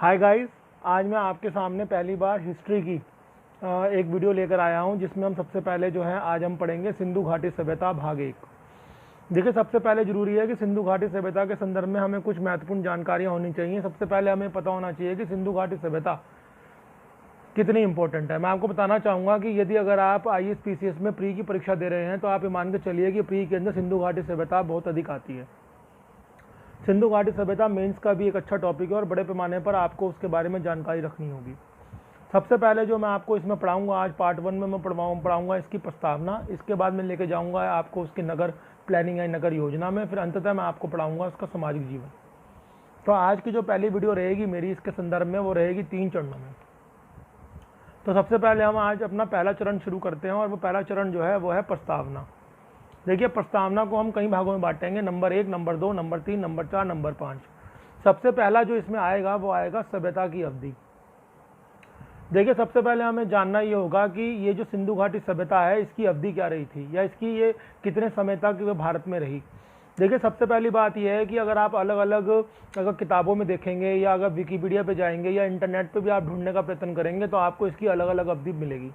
Hi guys, आज मैं आपके सामने पहली बार हिस्ट्री की एक वीडियो लेकर आया हूं, जिसमें हम सबसे पहले जो है आज हम पढ़ेंगे सिंधु घाटी सभ्यता भाग 1। देखिए, सबसे पहले जरूरी है कि सिंधु घाटी सभ्यता के संदर्भ में हमें कुछ महत्वपूर्ण जानकारियां होनी चाहिए। सबसे पहले हमें पता होना चाहिए कि सिंधु घाटी सभ्यता कितनी इंपॉर्टेंट है। मैं आपको बताना चाहूँगा कि यदि अगर आप IAS PCS में प्री की परीक्षा दे रहे हैं तो आप ये मान के चलिए कि प्री के अंदर सिंधु घाटी सभ्यता बहुत अधिक आती है। सिंधु घाटी सभ्यता मेंस का भी एक अच्छा टॉपिक है और बड़े पैमाने पर आपको उसके बारे में जानकारी रखनी होगी। सबसे पहले जो मैं आपको इसमें पढ़ाऊंगा, आज पार्ट 1 में मैं पढ़ाऊंगा इसकी प्रस्तावना। इसके बाद मैं लेके जाऊंगा आपको उसकी नगर प्लानिंग या नगर योजना में, फिर अंततः मैं आपको पढ़ाऊंगा उसका सामाजिक जीवन। तो आज की जो पहली वीडियो रहेगी मेरी इसके संदर्भ में, वो रहेगी 3 चरणों में। तो सबसे पहले हम आज अपना पहला चरण शुरू करते हैं और वो पहला चरण जो है वो है प्रस्तावना। देखिए, प्रस्तावना को हम कई भागों में बांटेंगे, number 1, number 2, number 3, number 4, number 5। सबसे पहला जो इसमें आएगा वो आएगा सभ्यता की अवधि। देखिए, सबसे पहले हमें जानना ये होगा कि ये जो सिंधु घाटी सभ्यता है इसकी अवधि क्या रही थी, या इसकी ये कितने समय तक वो भारत में रही। देखिए, सबसे पहली बात यह है कि अगर आप अलग अलग अगर किताबों में देखेंगे या अगर विकिपीडिया पे जाएंगे या इंटरनेट पे भी आप ढूंढने का प्रयत्न करेंगे तो आपको इसकी अलग अलग अवधि मिलेगी।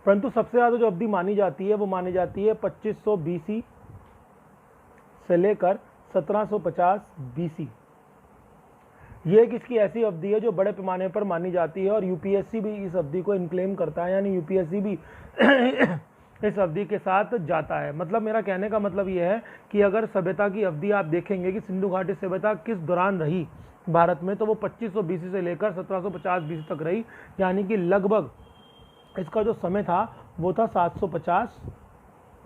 परंतु सबसे ज़्यादा जो अवधि मानी जाती है वो मानी जाती है 2500 BC से लेकर 1750 BC। ये एक इसकी ऐसी अवधि है जो बड़े पैमाने पर मानी जाती है और यूपीएससी भी इस अवधि को इनक्लेम करता है, यानी यूपीएससी भी इस अवधि के साथ जाता है। मतलब मेरा कहने का मतलब ये है कि अगर सभ्यता की अवधि आप देखेंगे कि सिंधु घाटी सभ्यता किस दौरान रही भारत में, तो वो 2500 BC से लेकर 1750 BC तक रही, यानी कि लगभग इसका जो समय था वो था 750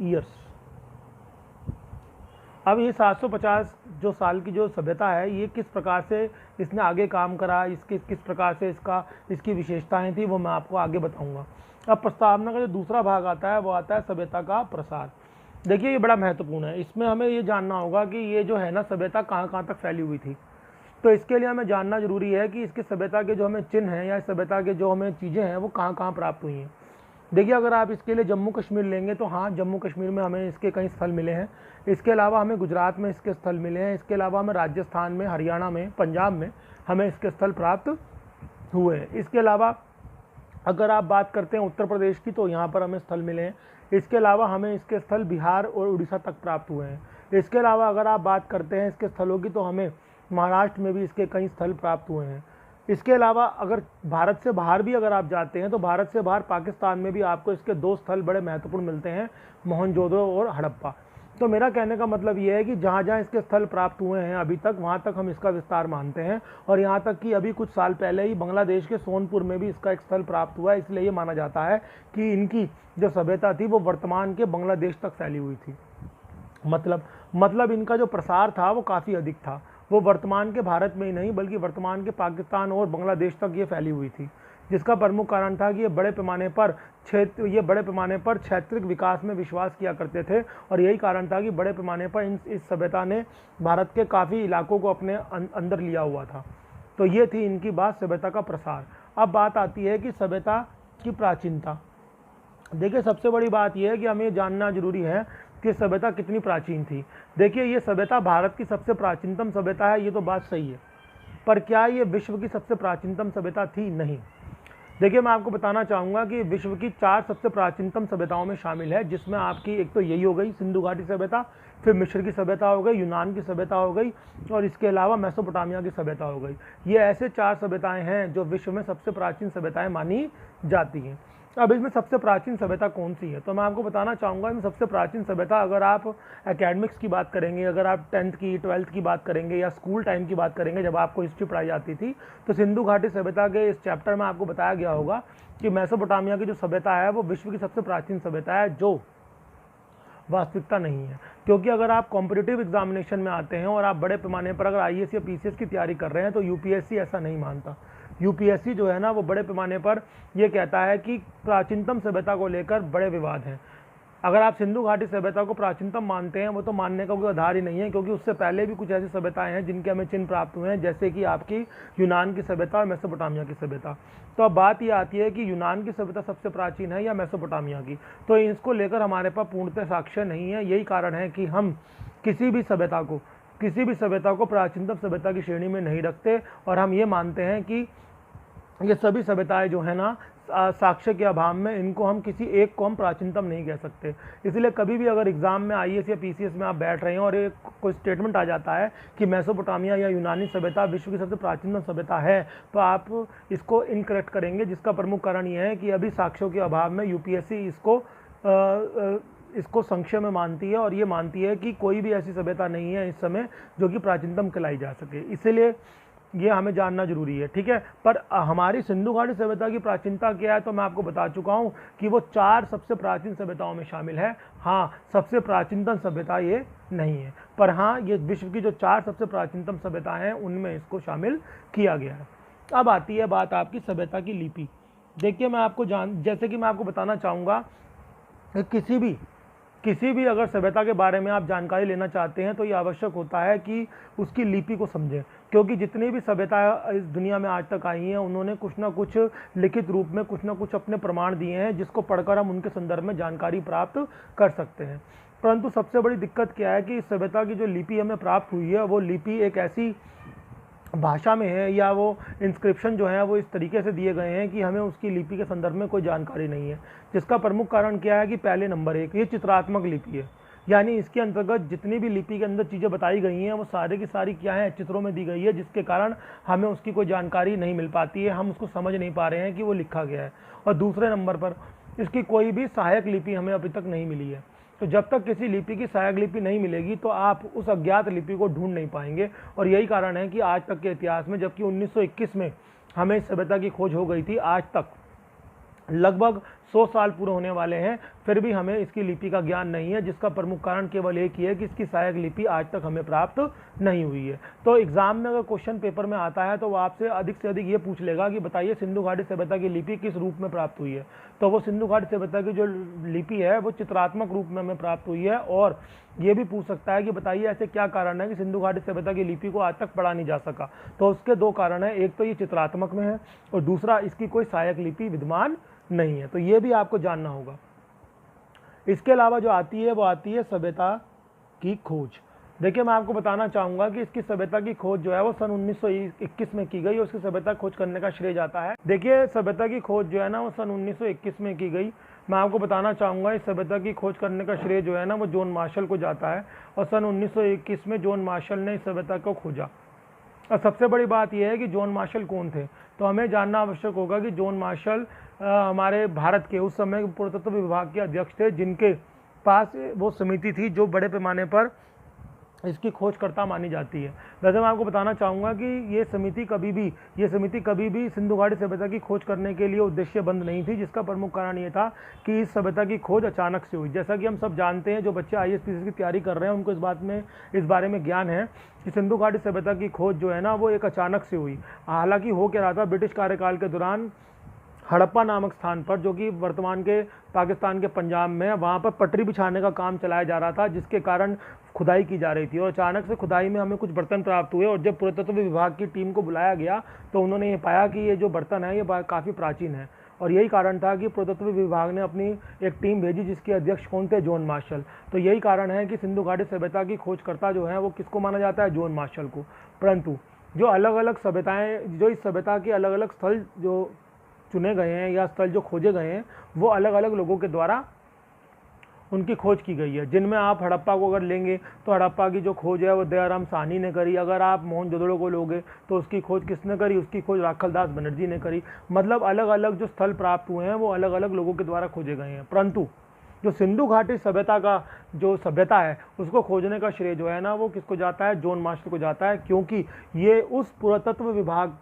ईयर्स। अब ये 750 जो साल की जो सभ्यता है, ये किस प्रकार से इसने आगे काम करा, इसके किस प्रकार से इसकी विशेषताएं थी, वो मैं आपको आगे बताऊंगा। अब प्रस्तावना का जो दूसरा भाग आता है वो आता है सभ्यता का प्रसार। देखिए, ये बड़ा महत्वपूर्ण है। इसमें हमें ये जानना होगा कि ये जो है ना सभ्यता कहाँ कहाँ तक फैली हुई थी। तो इसके लिए हमें जानना जरूरी है कि इसकी सभ्यता के जो हमें चिन्ह हैं या सभ्यता के जो हमें चीज़ें हैं वो कहाँ कहाँ प्राप्त हुई हैं। देखिए, अगर आप इसके लिए जम्मू कश्मीर लेंगे तो हाँ, जम्मू कश्मीर में हमें इसके कई स्थल मिले हैं। इसके अलावा हमें गुजरात में इसके स्थल मिले हैं। इसके अलावा हमें राजस्थान में, हरियाणा में, पंजाब में हमें इसके स्थल प्राप्त हुए हैं। इसके अलावा अगर आप बात करते हैं उत्तर प्रदेश की, तो यहाँ पर हमें स्थल मिले हैं। इसके अलावा हमें इसके स्थल बिहार और उड़ीसा तक प्राप्त हुए हैं। इसके अलावा अगर आप बात करते हैं इसके स्थलों की, तो हमें महाराष्ट्र में भी इसके कई स्थल प्राप्त हुए हैं। इसके अलावा अगर भारत से बाहर भी अगर आप जाते हैं तो भारत से बाहर पाकिस्तान में भी आपको इसके 2 स्थल बड़े महत्वपूर्ण मिलते हैं, मोहनजोदड़ो और हड़प्पा। तो मेरा कहने का मतलब ये है कि जहाँ जहाँ इसके स्थल प्राप्त हुए हैं अभी तक, वहाँ तक हम इसका विस्तार मानते हैं। और यहाँ तक कि अभी कुछ साल पहले ही बांग्लादेश के सोनपुर में भी इसका एक स्थल प्राप्त हुआ है। इसलिए ये माना जाता है कि इनकी जो सभ्यता थी वो वर्तमान के बांग्लादेश तक फैली हुई थी। मतलब इनका जो प्रसार था वो काफ़ी अधिक था। वो वर्तमान के भारत में ही नहीं बल्कि वर्तमान के पाकिस्तान और बांग्लादेश तक ये फैली हुई थी, जिसका प्रमुख कारण था कि ये बड़े पैमाने पर क्षेत्रीय विकास में विश्वास किया करते थे। और यही कारण था कि बड़े पैमाने पर इस सभ्यता ने भारत के काफ़ी इलाकों को अपने अंदर लिया हुआ था। तो ये थी इनकी बात, सभ्यता का प्रसार। अब बात आती है कि सभ्यता की प्राचीनता। देखिए, सबसे बड़ी बात यह है कि हमें जानना जरूरी है कि सभ्यता कितनी प्राचीन थी। देखिए, ये सभ्यता भारत की सबसे प्राचीनतम सभ्यता है, ये तो बात सही है, पर क्या ये विश्व की सबसे प्राचीनतम सभ्यता थी? नहीं। देखिए, मैं आपको बताना चाहूँगा कि विश्व की 4 सबसे प्राचीनतम सभ्यताओं में शामिल है, जिसमें आपकी एक तो यही हो गई सिंधु घाटी सभ्यता, फिर मिस्र की सभ्यता हो गई, यूनान की सभ्यता हो गई, और इसके अलावा मेसोपोटामिया की सभ्यता हो गई। ये ऐसे 4 सभ्यताएं हैं जो विश्व में सबसे प्राचीन सभ्यताएं मानी जाती हैं। अब इसमें सबसे प्राचीन सभ्यता कौन सी है, तो मैं आपको बताना चाहूँगा इसमें सबसे प्राचीन सभ्यता, अगर आप एकेडमिक्स की बात करेंगे, अगर आप 10th की 12th की बात करेंगे या स्कूल टाइम की बात करेंगे जब आपको हिस्ट्री पढ़ाई जाती थी, तो सिंधु घाटी सभ्यता के इस चैप्टर में आपको बताया गया होगा कि मेसोपोटामिया की जो सभ्यता है वो विश्व की सबसे प्राचीन सभ्यता है, जो वास्तविकता नहीं है। क्योंकि अगर आप कॉम्पिटिटिव एग्जामिनेशन में आते हैं और आप बड़े पैमाने पर अगर IAS या PCS की तैयारी कर रहे हैं तो यूपीएससी ऐसा नहीं मानता। यूपीएससी जो है ना वो बड़े पैमाने पर ये कहता है कि प्राचीनतम सभ्यता को लेकर बड़े विवाद हैं। अगर आप सिंधु घाटी सभ्यता को प्राचीनतम मानते हैं, वो तो मानने का कोई आधार ही नहीं है, क्योंकि उससे पहले भी कुछ ऐसी सभ्यताएं हैं जिनके हमें चिन्ह प्राप्त हुए हैं, जैसे कि आपकी यूनान की सभ्यता और मेसोपोटामिया की सभ्यता। तो अब बात ये आती है कि यूनान की सभ्यता सबसे प्राचीन है या मेसोपोटामिया की, तो इसको लेकर हमारे पास पूर्णतः साक्ष्य नहीं है। यही कारण है कि हम किसी भी सभ्यता को किसी भी सभ्यता को प्राचीनतम सभ्यता की श्रेणी में नहीं रखते, और हम ये मानते हैं कि ये सभी सभ्यताएं जो है ना साक्ष्य के अभाव में इनको हम किसी एक को हम प्राचीनतम नहीं कह सकते। इसलिए कभी भी अगर एग्जाम में आईएएस या पीसीएस में आप बैठ रहे हैं और एक कोई स्टेटमेंट आ जाता है कि मेसोपोटामिया या यूनानी सभ्यता विश्व की सबसे प्राचीनतम सभ्यता है, तो आप इसको इनकरेक्ट करेंगे, जिसका प्रमुख कारण ये है कि अभी साक्ष्यों के अभाव में यूपीएससी इसको संशय में मानती है, और ये मानती है कि कोई भी ऐसी सभ्यता नहीं है इस समय जो कि प्राचीनतम कहलाई जा सके। इसलिए ये हमें जानना जरूरी है, ठीक है। पर हमारी सिंधु घाटी सभ्यता की प्राचीनता क्या है, तो मैं आपको बता चुका हूँ कि वो 4 सबसे प्राचीन सभ्यताओं में शामिल है। हाँ, सबसे प्राचीनतम सभ्यता ये नहीं है, पर हाँ ये विश्व की जो 4 सबसे प्राचीनतम सभ्यता हैं उनमें इसको शामिल किया गया है। अब आती है बात आपकी सभ्यता की लिपि। देखिए मैं आपको जैसे कि मैं आपको बताना चाहूँगा, किसी भी अगर सभ्यता के बारे में आप जानकारी लेना चाहते हैं तो ये आवश्यक होता है कि उसकी लिपि को समझें, क्योंकि जितनी भी सभ्यता इस दुनिया में आज तक आई हैं उन्होंने कुछ ना कुछ लिखित रूप में कुछ ना कुछ अपने प्रमाण दिए हैं, जिसको पढ़कर हम उनके संदर्भ में जानकारी प्राप्त कर सकते हैं। परंतु सबसे बड़ी दिक्कत क्या है कि इस सभ्यता की जो लिपि हमें प्राप्त हुई है वो लिपि एक ऐसी भाषा में है, या वो इंस्क्रिप्शन जो है वो इस तरीके से दिए गए हैं कि हमें उसकी लिपि के संदर्भ में कोई जानकारी नहीं है। जिसका प्रमुख कारण क्या है कि पहले नंबर 1 ये चित्रात्मक लिपि है, यानी इसके अंतर्गत जितनी भी लिपि के अंदर चीज़ें बताई गई हैं वो सारी की सारी क्या है, चित्रों में दी गई है, जिसके कारण हमें उसकी कोई जानकारी नहीं मिल पाती है, हम उसको समझ नहीं पा रहे हैं कि वो लिखा गया है। और दूसरे नंबर पर इसकी कोई भी सहायक लिपि हमें अभी तक नहीं मिली है। तो जब तक किसी लिपि की सहायक लिपि नहीं मिलेगी तो आप उस अज्ञात लिपि को ढूंढ नहीं पाएंगे, और यही कारण है कि आज तक के इतिहास में, जबकि 1921 में हमें इस सभ्यता की खोज हो गई थी, आज तक लगभग 100 साल पूरे होने वाले हैं, फिर भी हमें इसकी लिपि का ज्ञान नहीं है, जिसका प्रमुख कारण केवल एक ही है कि इसकी सहायक लिपि आज तक हमें प्राप्त नहीं हुई है। तो एग्जाम में अगर क्वेश्चन पेपर में आता है तो वो आपसे अधिक से अधिक ये पूछ लेगा कि बताइए सिंधु घाटी सभ्यता की लिपि किस रूप में प्राप्त हुई है। तो वो सिंधु घाटी सभ्यता की जो लिपि है वो चित्रात्मक रूप में हमें प्राप्त हुई है, और ये भी पूछ सकता है कि बताइए ऐसे क्या कारण है कि सिंधु घाटी सभ्यता की लिपि को आज तक पढ़ा नहीं जा सका। तो उसके 2 कारण हैं, एक तो ये चित्रात्मक में है और दूसरा इसकी कोई सहायक लिपि विद्यमान नहीं है। तो ये भी आपको जानना होगा। इसके अलावा जो आती है वो आती है सभ्यता की खोज। देखिए मैं आपको बताना चाहूँगा कि इसकी सभ्यता की खोज जो है वो सन 1921 में की गई, और उसकी सभ्यता खोज करने का श्रेय जाता है। देखिए सभ्यता की खोज जो है ना वो सन 1921 में की गई। मैं आपको बताना चाहूँगा इस सभ्यता की खोज करने का श्रेय जो है ना वो जॉन मार्शल को जाता है, और सन 1921 में जॉन मार्शल ने इस सभ्यता को खोजा। और सबसे बड़ी बात यह है कि जॉन मार्शल कौन थे, तो हमें जानना आवश्यक होगा कि जॉन मार्शल हमारे भारत के उस समय पुरातत्व विभाग के अध्यक्ष थे, जिनके पास वो समिति थी जो बड़े पैमाने पर इसकी खोजकर्ता मानी जाती है। वैसे मैं आपको बताना चाहूँगा कि ये समिति कभी भी सिंधु घाटी सभ्यता की खोज करने के लिए उद्देश्यबंद नहीं थी, जिसका प्रमुख कारण ये था कि इस सभ्यता की खोज अचानक से हुई। जैसा कि हम सब जानते हैं, जो बच्चे आईएएस पीसीएस की तैयारी कर रहे हैं उनको इस बारे में ज्ञान है कि सिंधु घाटी सभ्यता की खोज जो है ना वो एक अचानक से हुई। हालांकि हो क्या रहा था, ब्रिटिश कार्यकाल के दौरान हड़प्पा नामक स्थान पर, जो कि वर्तमान के पाकिस्तान के पंजाब में, वहाँ पर पटरी बिछाने का काम चलाया जा रहा था, जिसके कारण खुदाई की जा रही थी, और अचानक से खुदाई में हमें कुछ बर्तन प्राप्त हुए, और जब पुरातत्व विभाग की टीम को बुलाया गया तो उन्होंने ये पाया कि ये जो बर्तन है ये काफ़ी प्राचीन है, और यही कारण था कि पुरातत्व विभाग ने अपनी एक टीम भेजी जिसके अध्यक्ष कौन थे, जॉन मार्शल। तो यही कारण है कि सिंधु घाटी सभ्यता की खोजकर्ता जो है वो किसको माना जाता है, जॉन मार्शल को। परंतु जो अलग अलग सभ्यताएँ, जो इस सभ्यता के अलग अलग स्थल जो चुने गए हैं या स्थल जो खोजे गए हैं वो अलग अलग लोगों के द्वारा उनकी खोज की गई है, जिनमें आप हड़प्पा को अगर लेंगे तो हड़प्पा की जो खोज है वो दयाराम साहनी ने करी। अगर आप मोहनजोदड़ो को लोगे तो उसकी खोज किसने करी, उसकी खोज राखलदास बनर्जी ने करी। मतलब अलग अलग जो स्थल प्राप्त हुए हैं वो अलग अलग लोगों के द्वारा खोजे गए हैं। परंतु जो सिंधु घाटी सभ्यता का जो सभ्यता है उसको खोजने का श्रेय जो है ना वो किसको जाता है, जॉन मार्शल को जाता है, क्योंकि ये उस पुरातत्व विभाग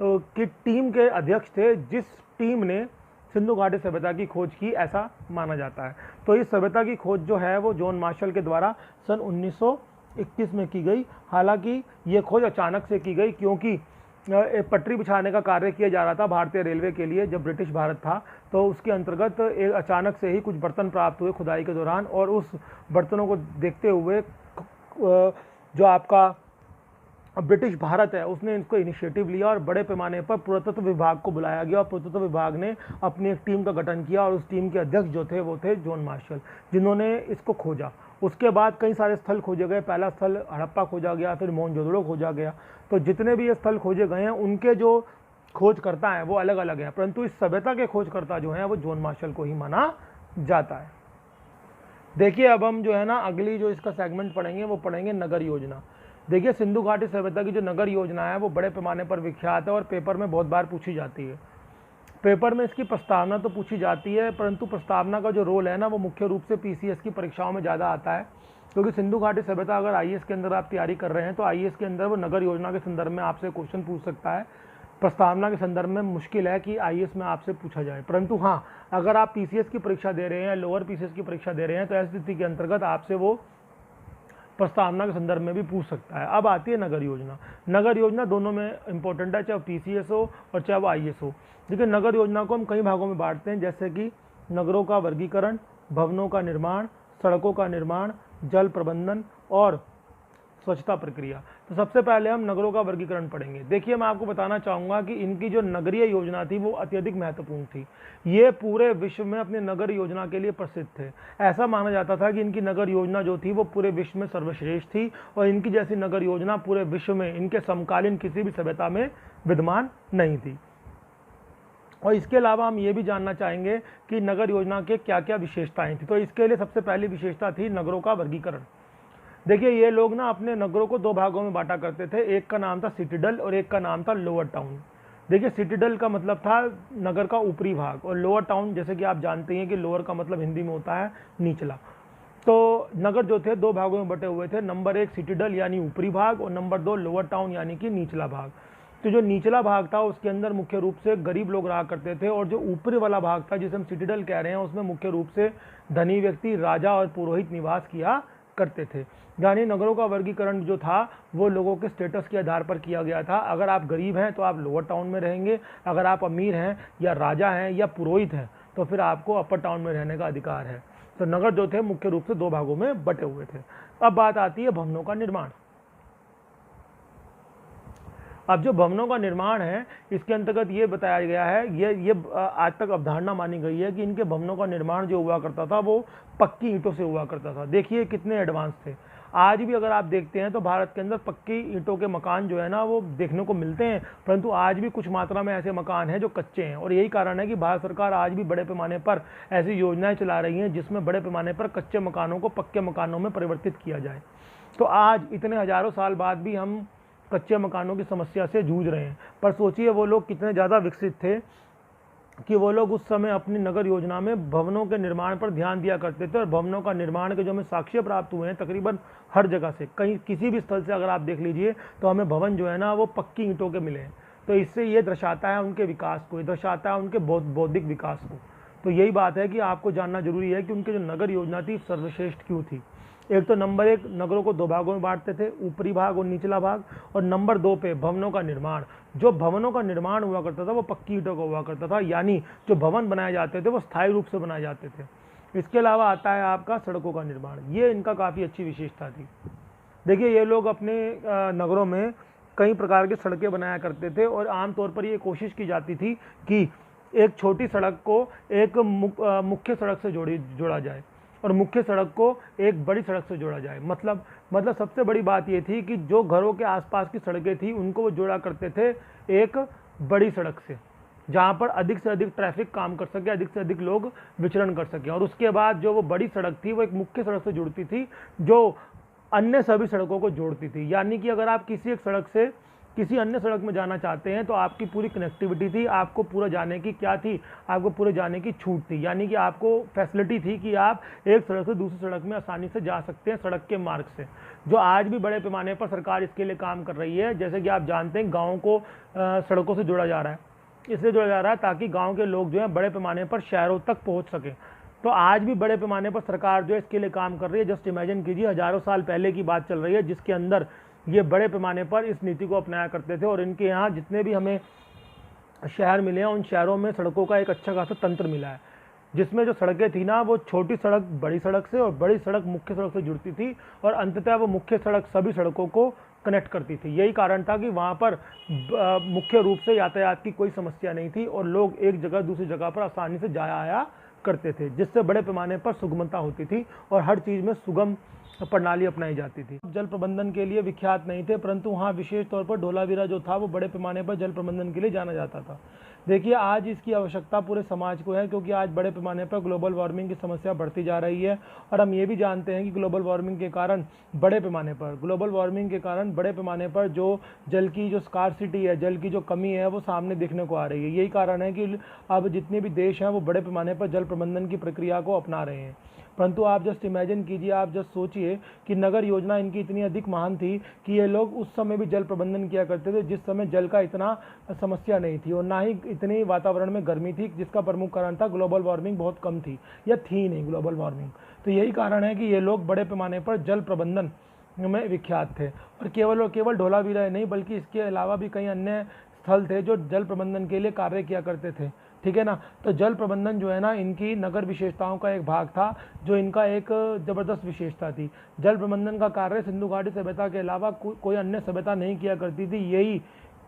की टीम के अध्यक्ष थे जिस टीम ने सिंधु घाटी सभ्यता की खोज की, ऐसा माना जाता है। तो इस सभ्यता की खोज जो है वो जॉन मार्शल के द्वारा सन 1921 में की गई। हालांकि ये खोज अचानक से की गई, क्योंकि पटरी बिछाने का कार्य किया जा रहा था भारतीय रेलवे के लिए जब ब्रिटिश भारत था, तो उसके अंतर्गत एक अचानक से ही कुछ बर्तन प्राप्त हुए खुदाई के दौरान, और उस बर्तनों को देखते हुए जो आपका ब्रिटिश भारत है उसने इसको इनिशिएटिव लिया और बड़े पैमाने पर पुरातत्व विभाग को बुलाया गया, और पुरातत्व विभाग ने अपनी एक टीम का गठन किया, और उस टीम के अध्यक्ष जो थे वो थे जॉन मार्शल, जिन्होंने इसको खोजा। उसके बाद कई सारे स्थल खोजे गए। पहला स्थल हड़प्पा खोजा गया, फिर मोहनजोदड़ो खोजा गया। तो जितने भी ये स्थल खोजे गए हैं उनके जो खोजकर्ता हैं वो अलग अलग हैं, परंतु इस सभ्यता के खोजकर्ता जो हैं वो जॉन मार्शल को ही माना जाता है। देखिए अब हम जो है ना अगली जो इसका सेगमेंट पढ़ेंगे वो पढ़ेंगे नगर योजना। देखिए सिंधु घाटी सभ्यता की जो नगर योजना है वो बड़े पैमाने पर विख्यात है और पेपर में बहुत बार पूछी जाती है। पेपर में इसकी प्रस्तावना तो पूछी जाती है, परंतु प्रस्तावना का जो रोल है ना वो मुख्य रूप से पीसीएस की परीक्षाओं में ज़्यादा आता है, क्योंकि सिंधु घाटी सभ्यता अगर आईएएस के अंदर आप तैयारी कर रहे हैं तो आईएएस के अंदर वो नगर योजना के संदर्भ में आपसे क्वेश्चन पूछ सकता है। प्रस्तावना के संदर्भ में मुश्किल है कि आईएएस में आपसे पूछा जाए, परंतु हाँ अगर आप पीसीएस की परीक्षा दे रहे हैं, लोअर पीसीएस की परीक्षा दे रहे हैं, तो ऐसी स्थिति के अंतर्गत आपसे वो प्रस्तावना के संदर्भ में भी पूछ सकता है। अब आती है नगर योजना। नगर योजना दोनों में इंपॉर्टेंट है, चाहे पीसीएस हो और चाहे वो आईएएस हो। देखिए नगर योजना को हम कई भागों में बांटते हैं, जैसे कि नगरों का वर्गीकरण, भवनों का निर्माण, सड़कों का निर्माण, जल प्रबंधन और स्वच्छता प्रक्रिया। तो सबसे पहले हम नगरों का वर्गीकरण पढ़ेंगे। देखिए मैं आपको बताना चाहूँगा कि इनकी जो नगरीय योजना थी वो अत्यधिक महत्वपूर्ण थी। ये पूरे विश्व में अपनी नगर योजना के लिए प्रसिद्ध थे। ऐसा माना जाता था कि इनकी नगर योजना जो थी वो पूरे विश्व में सर्वश्रेष्ठ थी और इनकी जैसी नगर योजना पूरे विश्व में इनके समकालीन किसी भी सभ्यता में विद्यमान नहीं थी। और इसके अलावा हम ये भी जानना चाहेंगे कि नगर योजना के क्या क्या विशेषताएं थी। तो इसके लिए सबसे पहली विशेषता थी नगरों का वर्गीकरण। देखिए ये लोग ना अपने नगरों को दो भागों में बांटा करते थे, एक का नाम था सिटीडल और एक का नाम था लोअर टाउन। देखिए सिटीडल का मतलब था नगर का ऊपरी भाग और लोअर टाउन जैसे कि आप जानते हैं कि लोअर का मतलब हिंदी में होता है निचला। तो नगर जो थे दो भागों में बटे हुए थे, नंबर 1 सिटीडल यानी ऊपरी भाग और नंबर 2 लोअर टाउन यानी कि निचला भाग। तो जो निचला भाग था उसके अंदर मुख्य रूप से गरीब लोग रहा करते थे और जो ऊपरी वाला भाग था जिसे हम सिटीडल कह रहे हैं उसमें मुख्य रूप से धनी व्यक्ति, राजा और पुरोहित निवास किया करते थे। यानी नगरों का वर्गीकरण जो था वो लोगों के स्टेटस के आधार पर किया गया था। अगर आप गरीब हैं तो आप लोअर टाउन में रहेंगे, अगर आप अमीर हैं या राजा हैं या पुरोहित हैं तो फिर आपको अपर टाउन में रहने का अधिकार है। तो नगर जो थे मुख्य रूप से दो भागों में बटे हुए थे। अब बात आती है भवनों का निर्माण। अब जो भवनों का निर्माण है इसके अंतर्गत ये बताया गया है, ये आज तक अवधारणा मानी गई है कि इनके भवनों का निर्माण जो हुआ करता था वो पक्की ईंटों से हुआ करता था। देखिए कितने एडवांस थे। आज भी अगर आप देखते हैं तो भारत के अंदर पक्की ईंटों के मकान जो है ना वो देखने को मिलते हैं, परंतु आज भी कुछ मात्रा में ऐसे मकान हैं जो कच्चे हैं। और यही कारण है कि भारत सरकार आज भी बड़े पैमाने पर ऐसी योजनाएं चला रही हैं जिसमें बड़े पैमाने पर कच्चे मकानों को पक्के मकानों में परिवर्तित किया जाए। तो आज इतने हजारों साल बाद भी हम कच्चे मकानों की समस्या से जूझ रहे हैं, पर सोचिए वो लोग कितने ज़्यादा विकसित थे कि वो लोग उस समय अपनी नगर योजना में भवनों के निर्माण पर ध्यान दिया करते थे। और भवनों का निर्माण के जो हमें साक्ष्य प्राप्त हुए हैं तकरीबन हर जगह से, कहीं किसी भी स्थल से अगर आप देख लीजिए तो हमें भवन जो है ना वो पक्की ईंटों के मिले हैं। तो इससे ये दर्शाता है उनके विकास को, ये दर्शाता है उनके बौद्धिक विकास को। तो यही बात है कि आपको जानना जरूरी है कि उनकी जो नगर योजना थी सर्वश्रेष्ठ क्यों थी। एक तो नंबर 1 नगरों को दो भागों में बांटते थे, ऊपरी भाग और निचला भाग, और नंबर 2 पे भवनों का निर्माण। जो भवनों का निर्माण हुआ करता था वो पक्की ईंटों का हुआ करता था, यानी जो भवन बनाए जाते थे वो स्थायी रूप से बनाए जाते थे। इसके अलावा आता है आपका सड़कों का निर्माण। ये इनका काफ़ी अच्छी विशेषता थी। देखिए ये लोग अपने नगरों में कई प्रकार की सड़कें बनाया करते थे और आमतौर पर ये कोशिश की जाती थी कि एक छोटी सड़क को एक मुख्य सड़क से जोड़ा जाए और मुख्य सड़क को एक बड़ी सड़क से जोड़ा जाए। मतलब सबसे बड़ी बात ये थी कि जो घरों के आसपास की सड़कें थी उनको वो जोड़ा करते थे एक बड़ी सड़क से, जहाँ पर अधिक से अधिक ट्रैफिक काम कर सके, अधिक से अधिक लोग विचरण कर सकें। और उसके बाद जो वो बड़ी सड़क थी वो एक मुख्य सड़क से जुड़ती थी जो अन्य सभी सड़कों को जोड़ती थी। यानी कि अगर आप किसी एक सड़क से किसी अन्य सड़क में जाना चाहते हैं तो आपकी पूरी कनेक्टिविटी थी, आपको पूरा जाने की क्या थी, आपको पूरे जाने की छूट थी। यानी कि आपको फैसिलिटी थी कि आप एक सड़क से दूसरी सड़क में आसानी से जा सकते हैं सड़क के मार्ग से, जो आज भी बड़े पैमाने पर सरकार इसके लिए काम कर रही है। जैसे कि आप जानते हैं गाँव को सड़कों से जोड़ा जा रहा है, इसलिए जोड़ा जा रहा है ताकि गाँव के लोग जो हैं बड़े पैमाने पर शहरों तक पहुँच सकें। तो आज भी बड़े पैमाने पर सरकार जो है इसके लिए काम कर रही है। जस्ट इमेजिन कीजिए हजारों साल पहले की बात चल रही है जिसके अंदर ये बड़े पैमाने पर इस नीति को अपनाया करते थे। और इनके यहाँ जितने भी हमें शहर मिले हैं उन शहरों में सड़कों का एक अच्छा खासा तंत्र मिला है, जिसमें जो सड़कें थी ना वो छोटी सड़क बड़ी सड़क से और बड़ी सड़क मुख्य सड़क से जुड़ती थी और अंततः वो मुख्य सड़क सभी सड़कों को कनेक्ट करती थी। यही कारण था कि वहाँ पर मुख्य रूप से यातायात की कोई समस्या नहीं थी और लोग एक जगह दूसरी जगह पर आसानी से जाया आया करते थे, जिससे बड़े पैमाने पर सुगमता होती थी और हर चीज़ में सुगम प्रणाली अपनाई जाती थी। जल प्रबंधन के लिए विख्यात नहीं थे, परंतु वहाँ विशेष तौर पर धोलावीरा जो था वो बड़े पैमाने पर जल प्रबंधन के लिए जाना जाता था। देखिए, आज इसकी आवश्यकता पूरे समाज को है, क्योंकि आज बड़े पैमाने पर ग्लोबल वार्मिंग की समस्या बढ़ती जा रही है। और हम ये भी जानते हैं कि ग्लोबल वार्मिंग के कारण बड़े पैमाने पर जो जल की जो स्कार्सिटी है, जल की जो कमी है, वो सामने देखने को आ रही है। यही कारण है कि अब जितने भी देश हैं वो बड़े पैमाने पर जल प्रबंधन की प्रक्रिया को अपना रहे हैं। परंतु आप जस्ट इमेजिन कीजिए, आप जस्ट सोचिए कि नगर योजना इनकी इतनी अधिक महान थी कि ये लोग उस समय भी जल प्रबंधन किया करते थे, जिस समय जल का इतना समस्या नहीं थी और ना ही इतनी वातावरण में गर्मी थी, जिसका प्रमुख कारण था ग्लोबल वार्मिंग बहुत कम थी या थी नहीं ग्लोबल वार्मिंग। तो यही कारण है कि ये लोग बड़े पैमाने पर जल प्रबंधन में विख्यात थे। और केवल धोलावीरा नहीं, बल्कि इसके अलावा भी कई अन्य स्थल थे जो जल प्रबंधन के लिए कार्य किया करते थे। ठीक है ना। तो जल प्रबंधन जो है ना, इनकी नगर विशेषताओं का एक भाग था, जो इनका एक ज़बरदस्त विशेषता थी। जल प्रबंधन का कार्य सिंधु घाटी सभ्यता के अलावा कोई अन्य सभ्यता नहीं किया करती थी। यही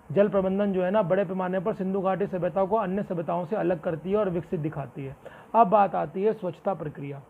जल प्रबंधन जो है ना, बड़े पैमाने पर सिंधु घाटी सभ्यता को अन्य सभ्यताओं से अलग करती है और विकसित दिखाती है। अब बात आती है स्वच्छता प्रक्रिया।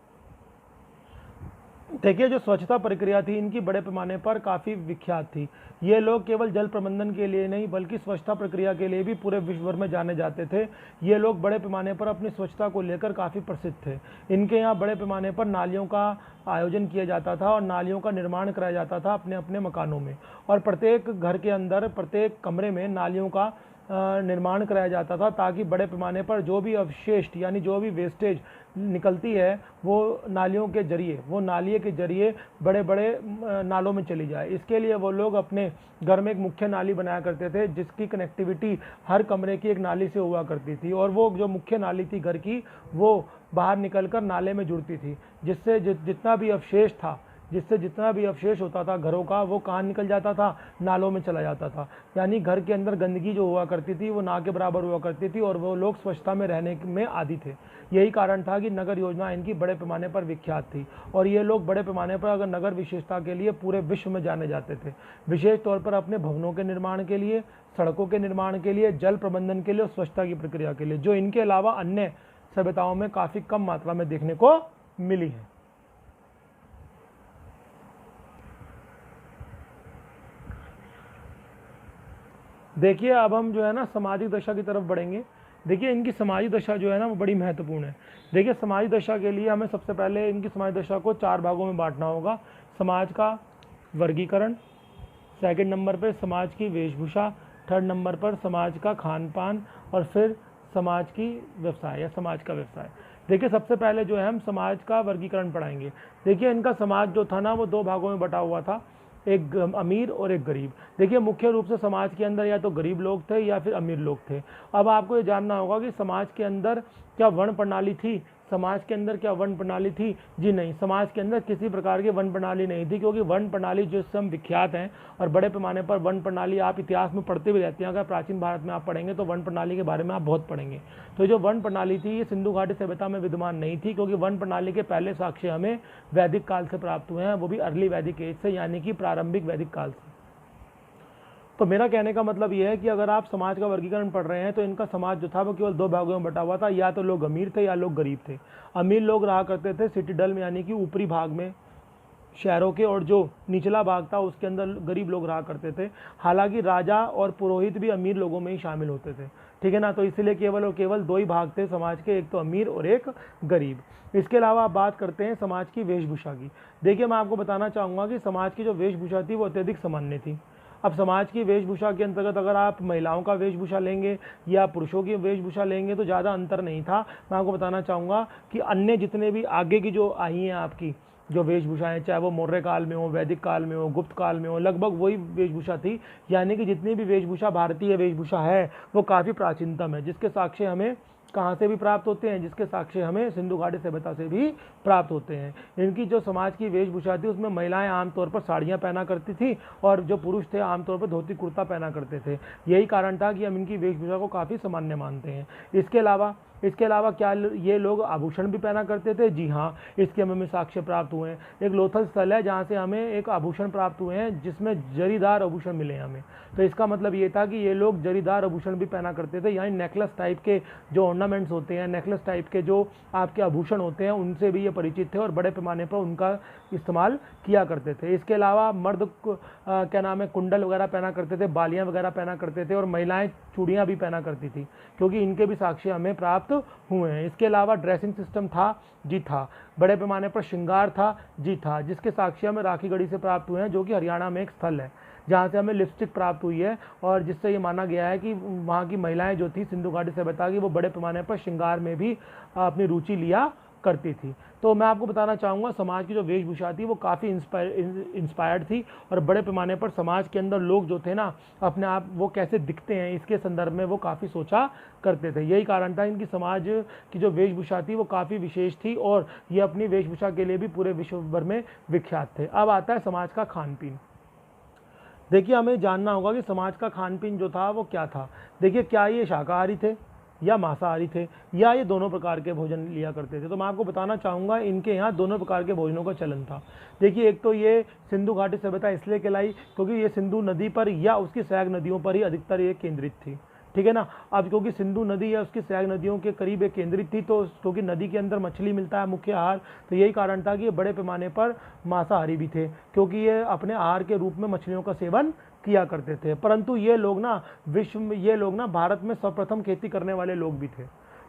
देखिए, जो स्वच्छता प्रक्रिया थी इनकी बड़े पैमाने पर काफ़ी विख्यात थी। ये लोग केवल जल प्रबंधन के लिए नहीं, बल्कि स्वच्छता प्रक्रिया के लिए भी पूरे विश्व भर में जाने जाते थे। ये लोग बड़े पैमाने पर अपनी स्वच्छता को लेकर काफ़ी प्रसिद्ध थे। इनके यहाँ बड़े पैमाने पर नालियों का आयोजन किया जाता था और नालियों का निर्माण कराया जाता था अपने अपने मकानों में, और प्रत्येक घर के अंदर प्रत्येक कमरे में नालियों का निर्माण कराया जाता था, ताकि बड़े पैमाने पर जो भी अवशेष यानी जो भी वेस्टेज निकलती है वो नालियों के जरिए, वो नालिए के जरिए बड़े बड़े नालों में चली जाए। इसके लिए वो लोग अपने घर में एक मुख्य नाली बनाया करते थे, जिसकी कनेक्टिविटी हर कमरे की एक नाली से हुआ करती थी, और वो जो मुख्य नाली थी घर की, वो बाहर निकलकर नाले में जुड़ती थी, जिससे जितना भी अवशेष होता था घरों का, वो कहाँ निकल जाता था, नालों में चला जाता था। यानी घर के अंदर गंदगी जो हुआ करती थी वो ना के बराबर हुआ करती थी, और वो लोग स्वच्छता में रहने में आदी थे। यही कारण था कि नगर योजना इनकी बड़े पैमाने पर विख्यात थी, और ये लोग बड़े पैमाने पर अगर नगर विशेषता के लिए पूरे विश्व में जाने जाते थे, विशेष तौर पर अपने भवनों के निर्माण के लिए, सड़कों के निर्माण के लिए, जल प्रबंधन के लिए और स्वच्छता की प्रक्रिया के लिए, जो इनके अलावा अन्य सभ्यताओं में काफ़ी कम मात्रा में देखने को मिली है। देखिए, अब हम जो है ना सामाजिक दशा की तरफ बढ़ेंगे। देखिए, इनकी सामाजिक दशा जो है ना वो बड़ी महत्वपूर्ण है। देखिए, सामाजिक दशा के लिए हमें सबसे पहले इनकी सामाजिक दशा को 4 भागों में बांटना होगा। समाज का वर्गीकरण, सेकंड नंबर पर समाज की वेशभूषा, थर्ड नंबर पर समाज का खान पान, और फिर समाज की व्यवसाय या समाज का व्यवसाय। देखिए, सबसे पहले जो है हम समाज का वर्गीकरण पढ़ाएंगे। देखिए, इनका समाज जो था ना वो 2 भागों में बटा हुआ था, एक अमीर और एक गरीब। देखिए, मुख्य रूप से समाज के अंदर या तो गरीब लोग थे या फिर अमीर लोग थे। अब आपको ये जानना होगा कि समाज के अंदर क्या वर्ण प्रणाली थी? समाज के अंदर क्या वर्ण प्रणाली थी? जी नहीं, समाज के अंदर किसी प्रकार की वर्ण प्रणाली नहीं थी, क्योंकि वर्ण प्रणाली जिससे हम विख्यात हैं, और बड़े पैमाने पर वर्ण प्रणाली आप इतिहास में पढ़ते भी रहते हैं। अगर प्राचीन भारत में आप पढ़ेंगे तो वर्ण प्रणाली के बारे में आप बहुत पढ़ेंगे। तो जो वर्ण प्रणाली थी ये सिंधु घाटी सभ्यता में विद्यमान नहीं थी, क्योंकि वर्ण प्रणाली के पहले साक्ष्य हमें वैदिक काल से प्राप्त हुए हैं, वो भी अर्ली वैदिक एज से, यानी कि प्रारंभिक वैदिक काल से। तो मेरा कहने का मतलब ये है कि अगर आप समाज का वर्गीकरण पढ़ रहे हैं तो इनका समाज जो था वो केवल 2 भागों में बटा हुआ था, या तो लोग अमीर थे या लोग गरीब थे। अमीर लोग रहा करते थे सिटीडल में, यानी कि ऊपरी भाग में शहरों के, और जो निचला भाग था उसके अंदर गरीब लोग रहा करते थे। हालांकि राजा और पुरोहित भी अमीर लोगों में ही शामिल होते थे, ठीक है ना। तो इसलिए केवल और केवल 2 ही भाग थे समाज के, एक तो अमीर और एक गरीब। इसके अलावा आप बात करते हैं समाज की वेशभूषा की। देखिए, मैं आपको बताना चाहूँगा कि समाज की जो वेशभूषा थी वो अत्यधिक सामान्य थी। अब समाज की वेशभूषा के अंतर्गत अगर आप महिलाओं का वेशभूषा लेंगे या पुरुषों की वेशभूषा लेंगे तो ज़्यादा अंतर नहीं था। मैं आपको बताना चाहूँगा कि अन्य जितने भी आगे की जो आई हैं आपकी जो वेशभूषाएं, चाहे वो मौर्य काल में हो, वैदिक काल में हो, गुप्त काल में हो, लगभग वही वेशभूषा थी। यानी कि जितनी भी वेशभूषा भारतीय वेशभूषा है वो काफ़ी प्राचीनतम है, जिसके साक्ष्य हमें कहाँ से भी प्राप्त होते हैं, जिसके साक्ष्य हमें सिंधु घाटी सभ्यता से भी प्राप्त होते हैं। इनकी जो समाज की वेशभूषा थी उसमें महिलाएं आमतौर पर साड़ियाँ पहना करती थी, और जो पुरुष थे आमतौर पर धोती कुर्ता पहना करते थे। यही कारण था कि हम इनकी वेशभूषा को काफ़ी सामान्य मानते हैं। इसके अलावा क्या ये लोग आभूषण भी पहना करते थे? जी हाँ, इसके हमें साक्ष्य प्राप्त हुए हैं। एक लोथल स्थल है जहाँ से हमें एक आभूषण प्राप्त हुए हैं जिसमें जरीदार आभूषण मिले हैं हमें। तो इसका मतलब ये था कि ये लोग जरीदार आभूषण भी पहना करते थे, यानी नेकलेस टाइप के जो ऑर्नामेंट्स होते हैं, नेकलेस टाइप के जो आपके आभूषण होते हैं, उनसे भी ये परिचित थे और बड़े पैमाने पर उनका इस्तेमाल किया करते थे। इसके अलावा मर्द क्या नाम है, कुंडल वगैरह पहना करते थे, बालियाँ वगैरह पहना करते थे और महिलाएँ चूड़ियाँ भी पहना करती थी, क्योंकि इनके भी साक्ष्य हमें प्राप्त हुए हैं। इसके अलावा ड्रेसिंग सिस्टम था जी, था। बड़े पैमाने पर श्रृंगार था जी, था, जिसके साक्ष्य हमें राखीगढ़ी से प्राप्त हुए हैं, जो कि हरियाणा में एक स्थल है जहाँ से हमें लिपस्टिक प्राप्त हुई है और जिससे ये माना गया है कि वहाँ की महिलाएं जो थी सिंधु घाटी सभ्यता की, वो बड़े पैमाने पर श्रृंगार में भी अपनी रुचि लिया करती थी। तो मैं आपको बताना चाहूँगा, समाज की जो वेशभूषा थी वो काफ़ी इंस्पायर्ड थी और बड़े पैमाने पर समाज के अंदर लोग जो थे ना, अपने आप वो कैसे दिखते हैं इसके संदर्भ में वो काफ़ी सोचा करते थे। यही कारण था इनकी समाज की जो वेशभूषा थी वो काफ़ी विशेष थी और ये अपनी वेशभूषा के लिए भी पूरे विश्व भर में विख्यात थे। अब आता है समाज का खान पीन। देखिए, हमें जानना होगा कि समाज का खान पीन जो था वो क्या था। देखिए, क्या ये शाकाहारी थे या मांसाहारी थे या ये दोनों प्रकार के भोजन लिया करते थे। तो मैं आपको बताना चाहूँगा, इनके यहाँ दोनों प्रकार के भोजनों का चलन था। देखिए, एक तो ये सिंधु घाटी सभ्यता इसलिए कहलाई क्योंकि ये सिंधु नदी पर या उसकी सहायक नदियों पर ही अधिकतर ये केंद्रित थी, ठीक है ना। अब क्योंकि सिंधु नदी या उसकी सहायक नदियों के करीब एक केंद्रित थी, तो क्योंकि नदी के अंदर मछली मिलता है मुख्य आहार, तो यही कारण था कि ये बड़े पैमाने पर मांसाहारी भी थे, क्योंकि ये अपने आहार के रूप में मछलियों का सेवन किया करते थे। परंतु ये लोग ना विश्व में, ये लोग ना भारत में सर्वप्रथम खेती करने वाले लोग भी थे।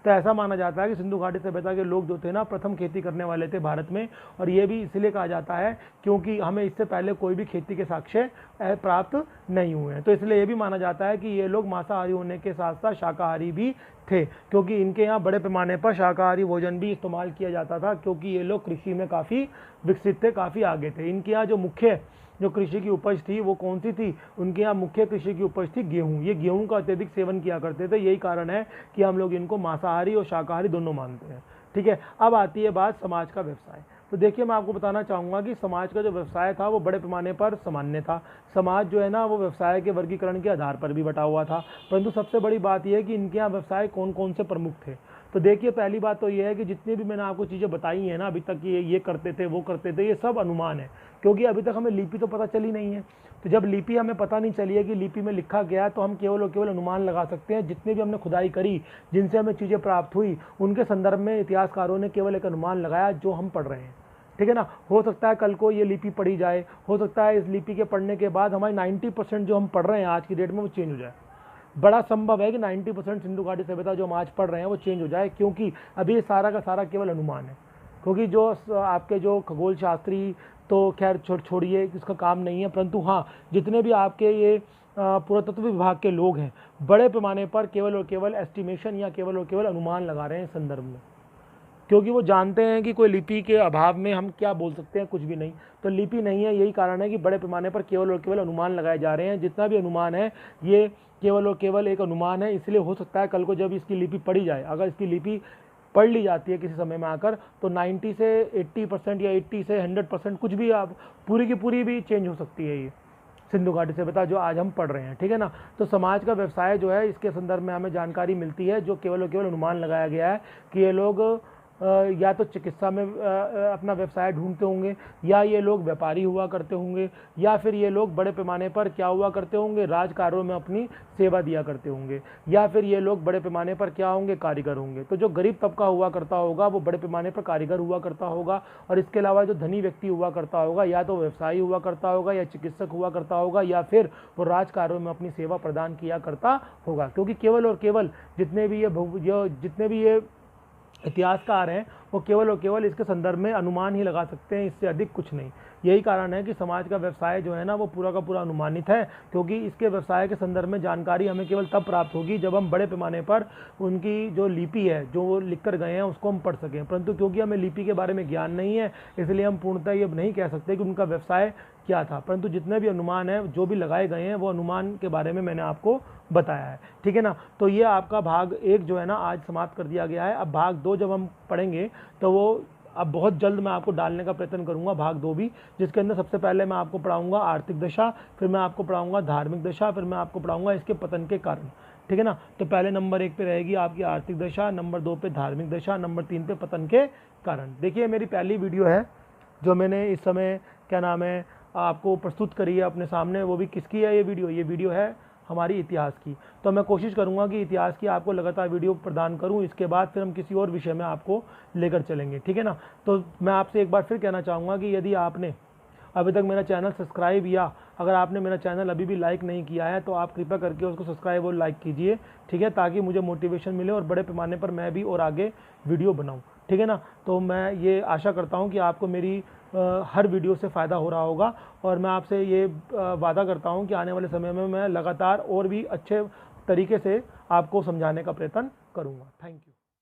तो ऐसा माना जाता है कि सिंधु घाटी सभ्यता के लोग जो थे ना, प्रथम खेती करने वाले थे भारत में, और ये भी इसलिए कहा जाता है क्योंकि हमें इससे पहले कोई भी खेती के साक्ष्य प्राप्त नहीं हुए हैं। तो इसलिए ये भी माना जाता है कि ये लोग मांसाहारी होने के साथ साथ शाकाहारी भी थे, क्योंकि इनके यहाँ बड़े पैमाने पर शाकाहारी भोजन भी इस्तेमाल किया जाता था, क्योंकि ये लोग कृषि में काफ़ी विकसित थे, काफ़ी आगे थे। इनके यहाँ जो मुख्य जो कृषि की उपज थी वो कौन सी थी, उनके यहाँ मुख्य कृषि की उपज थी गेहूं। ये गेहूं का अत्यधिक सेवन किया करते थे, यही कारण है कि हम लोग इनको मांसाहारी और शाकाहारी दोनों मानते हैं, ठीक है। अब आती है बात समाज का व्यवसाय। तो देखिए, मैं आपको बताना चाहूँगा कि समाज का जो व्यवसाय था वो बड़े पैमाने पर सामान्य था। समाज जो है ना, वो व्यवसाय के वर्गीकरण के आधार पर भी बटा हुआ था, परंतु सबसे बड़ी बात यह है कि इनके यहाँ व्यवसाय कौन कौन से प्रमुख थे। तो देखिए, पहली बात तो ये है कि जितनी भी मैंने आपको चीज़ें बताई हैं ना अभी तक, ये करते थे वो करते थे, ये सब अनुमान है, क्योंकि अभी तक हमें लिपि तो पता चली नहीं है। तो जब लिपि हमें पता नहीं चली है कि लिपि में लिखा गया है, तो हम केवल और केवल अनुमान लगा सकते हैं। जितने भी हमने खुदाई करी, जिनसे हमें चीज़ें प्राप्त हुई, उनके संदर्भ में इतिहासकारों ने केवल एक अनुमान लगाया जो हम पढ़ रहे हैं, ठीक है ना। हो सकता है कल को ये लिपि पढ़ी जाए, हो सकता है इस लिपि के पढ़ने के बाद हमारी 90% जो हम पढ़ रहे हैं आज की डेट में वो चेंज हो जाए। बड़ा संभव है कि 90% सिंधु घाटी सभ्यता जो हम आज पढ़ रहे हैं वो चेंज हो जाए, क्योंकि अभी सारा का सारा केवल अनुमान है। क्योंकि जो आपके जो खगोल शास्त्री तो खैर छोड़िए, इसका काम नहीं है, परंतु हाँ, जितने भी आपके ये पुरातत्व विभाग के लोग हैं, बड़े पैमाने पर केवल और केवल एस्टिमेशन या केवल और केवल अनुमान लगा रहे हैं इस संदर्भ में, क्योंकि वो जानते हैं कि कोई लिपि के अभाव में हम क्या बोल सकते हैं, कुछ भी नहीं। तो लिपि नहीं है, यही कारण है कि बड़े पैमाने पर केवल और केवल अनुमान लगाए जा रहे हैं। जितना भी अनुमान है ये केवल और केवल एक अनुमान है, इसलिए हो सकता है कल को जब इसकी लिपि पढ़ी जाए, अगर इसकी लिपि पढ़ ली जाती है किसी समय में आकर, तो 90 से 80% या 80 से 100% कुछ भी आप पूरी की पूरी भी चेंज हो सकती है ये सिंधु घाटी सभ्यता जो आज हम पढ़ रहे हैं, ठीक है ना। तो समाज का व्यवसाय जो है, इसके संदर्भ में हमें जानकारी मिलती है जो केवल और केवल अनुमान लगाया गया है कि ये लोग या तो चिकित्सा में अपना व्यवसाय ढूंढते होंगे, या ये लोग व्यापारी हुआ करते होंगे, या फिर ये लोग बड़े पैमाने पर क्या हुआ करते होंगे, राजकार्यों में अपनी सेवा दिया करते होंगे, या फिर ये लोग बड़े पैमाने पर क्या होंगे, कारीगर होंगे। तो जो गरीब तबका हुआ करता होगा वो बड़े पैमाने पर कारीगर हुआ करता होगा, और इसके अलावा जो धनी व्यक्ति हुआ करता होगा या तो व्यवसायी हुआ करता होगा, या चिकित्सक हुआ करता होगा, या फिर वो राजकार्यों में अपनी सेवा प्रदान किया करता होगा। क्योंकि केवल और केवल जितने भी ये इतिहासकार हैं वो केवल और केवल इसके संदर्भ में अनुमान ही लगा सकते हैं, इससे अधिक कुछ नहीं। यही कारण है कि समाज का व्यवसाय जो है ना वो पूरा का पूरा अनुमानित है, क्योंकि इसके व्यवसाय के संदर्भ में जानकारी हमें केवल तब प्राप्त होगी जब हम बड़े पैमाने पर उनकी जो लिपि है जो वो लिख कर गए हैं उसको हम पढ़ सकें। परंतु क्योंकि हमें लिपि के बारे में ज्ञान नहीं है, इसलिए हम पूर्णतः ये नहीं कह सकते कि उनका व्यवसाय क्या था। परंतु जितने भी अनुमान हैं जो भी लगाए गए हैं वो अनुमान के बारे में मैंने आपको बताया है, ठीक है ना। तो ये आपका भाग 1 जो है ना आज समाप्त कर दिया गया है। अब भाग 2 जब हम पढ़ेंगे तो वो अब बहुत जल्द मैं आपको डालने का प्रयत्न करूंगा, भाग 2 भी, जिसके अंदर सबसे पहले मैं आपको पढ़ाऊंगा आर्थिक दशा, फिर मैं आपको पढ़ाऊंगा धार्मिक दशा, फिर मैं आपको पढ़ाऊंगा इसके पतन के कारण, ठीक है ना। तो पहले नंबर 1 पे रहेगी आपकी आर्थिक दशा, नंबर 2 पे धार्मिक दशा, नंबर 3 पे पतन के कारण। देखिए, मेरी पहली वीडियो है जो मैंने इस समय क्या नाम है आपको प्रस्तुत करी है अपने सामने, वो भी किसकी है ये वीडियो है हमारी इतिहास की। तो मैं कोशिश करूँगा कि इतिहास की आपको लगातार वीडियो प्रदान करूँ। इसके बाद फिर हम किसी और विषय में आपको लेकर चलेंगे, ठीक है ना। तो मैं आपसे एक बार फिर कहना चाहूँगा कि यदि आपने अभी तक मेरा चैनल सब्सक्राइब या अगर आपने मेरा चैनल अभी भी लाइक नहीं किया है तो आप कृपया करके उसको सब्सक्राइब और लाइक कीजिए, ठीक है, ताकि मुझे मोटिवेशन मिले और बड़े पैमाने पर मैं भी और आगे वीडियो बनाऊं, ठीक है ना। तो मैं ये आशा करता हूं कि आपको मेरी हर वीडियो से फ़ायदा हो रहा होगा और मैं आपसे ये वादा करता हूं कि आने वाले समय में मैं लगातार और भी अच्छे तरीके से आपको समझाने का प्रयत्न करूँगा। Thank you.